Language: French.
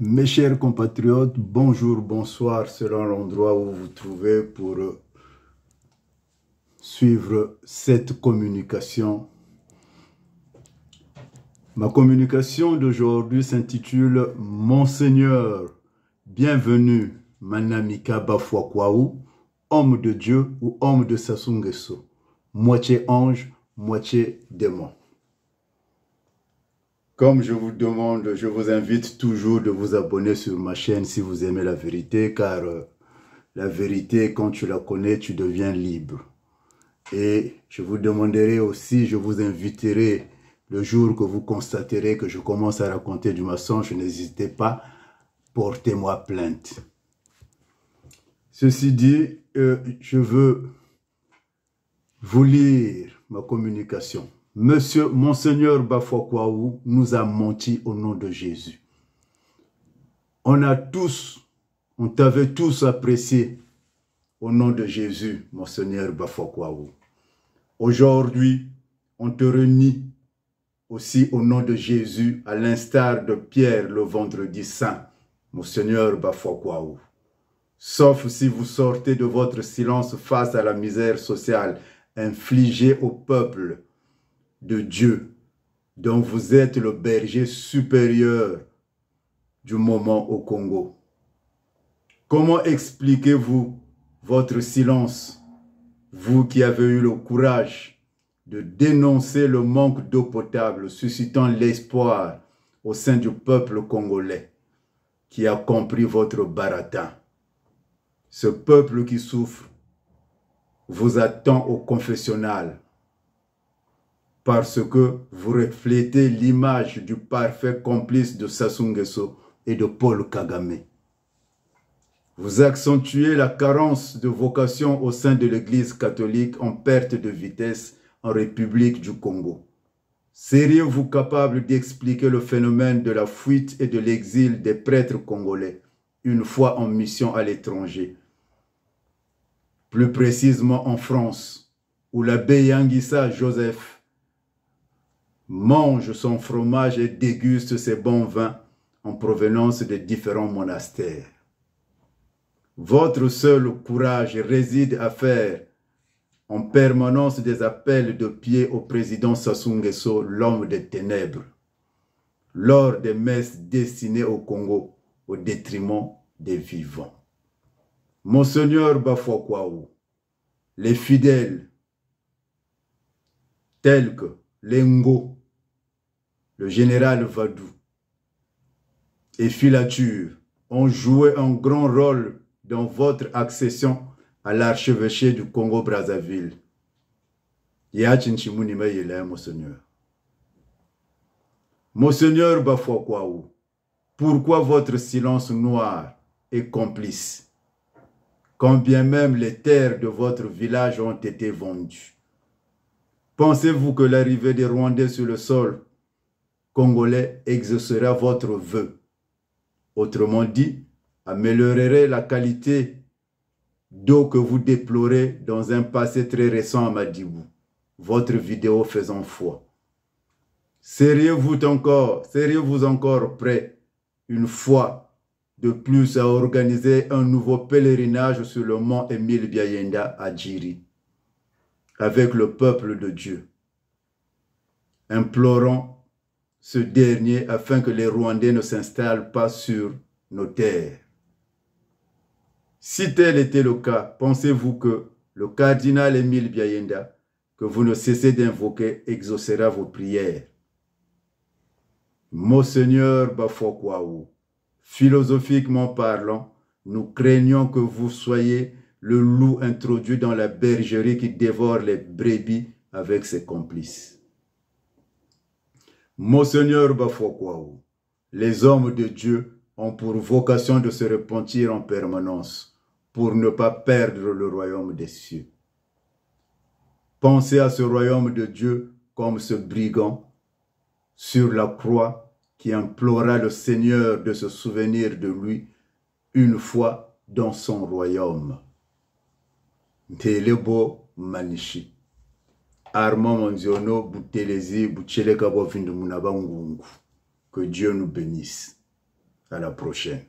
Mes chers compatriotes, bonjour, bonsoir selon l'endroit où vous vous trouvez pour suivre cette communication. Ma communication d'aujourd'hui s'intitule « Monseigneur, bienvenue, Manamika Bafuakwaou, homme de Dieu ou homme de Sassou Nguesso, moitié ange, moitié démon ». Comme je vous demande, je vous invite toujours de vous abonner sur ma chaîne si vous aimez la vérité, car la vérité, quand tu la connais, tu deviens libre. Et je vous demanderai aussi, je vous inviterai, le jour que vous constaterez que je commence à raconter du mensonge, n'hésitez pas, portez-moi plainte. Ceci dit, je veux vous lire ma communication. Monseigneur Bafuakwaou nous a menti au nom de Jésus. On t'avait tous apprécié au nom de Jésus, Monseigneur Bafuakwaou. Aujourd'hui, on te renie aussi au nom de Jésus, à l'instar de Pierre le vendredi saint, Monseigneur Bafuakwaou. Sauf si vous sortez de votre silence face à la misère sociale infligée au peuple de Dieu, dont vous êtes le berger supérieur du moment au Congo. Comment expliquez-vous votre silence, vous qui avez eu le courage de dénoncer le manque d'eau potable, suscitant l'espoir au sein du peuple congolais qui a compris votre baratin? Ce peuple qui souffre vous attend au confessionnal parce que vous reflétez l'image du parfait complice de Sassou Nguesso et de Paul Kagame. Vous accentuez la carence de vocation au sein de l'Église catholique en perte de vitesse en République du Congo. Seriez-vous capable d'expliquer le phénomène de la fuite et de l'exil des prêtres congolais une fois en mission à l'étranger? Plus précisément en France, où l'abbé Yanguissa Joseph mange son fromage et déguste ses bons vins en provenance de différents monastères. Votre seul courage réside à faire en permanence des appels de pied au président Sassou Nguesso, l'homme des ténèbres, lors des messes destinées au Congo au détriment des vivants. Monseigneur Bafuakwaou, les fidèles tels que Lengo, le général Vadou et Filature ont joué un grand rôle dans votre accession à l'archevêché du Congo-Brazzaville. Monseigneur. Monseigneur Bafuakwaou, pourquoi votre silence noir et complice, quand bien même les terres de votre village ont été vendues? Pensez-vous que l'arrivée des Rwandais sur le sol congolais exaucera votre vœu? Autrement dit, améliorerait la qualité d'eau que vous déplorez dans un passé très récent à Madibou, votre vidéo faisant foi. Seriez-vous encore prêt, une fois de plus, à organiser un nouveau pèlerinage sur le mont Émile Biayenda à Djiri, avec le peuple de Dieu, implorant ce dernier afin que les Rwandais ne s'installent pas sur nos terres? Si tel était le cas, pensez-vous que le cardinal Émile Biayenda, que vous ne cessez d'invoquer, exaucera vos prières? Monseigneur Bafuakwaou, philosophiquement parlant, nous craignons que vous soyez le loup introduit dans la bergerie qui dévore les brebis avec ses complices. Monseigneur Bafuakwaou, les hommes de Dieu ont pour vocation de se repentir en permanence pour ne pas perdre le royaume des cieux. Pensez à ce royaume de Dieu comme ce brigand sur la croix qui implora le Seigneur de se souvenir de lui une fois dans son royaume. Ntelebo Manishi. Armand Monziono, Boutelezi, Boucheleka Bovindu Munabangungu. Que Dieu nous bénisse. À la prochaine.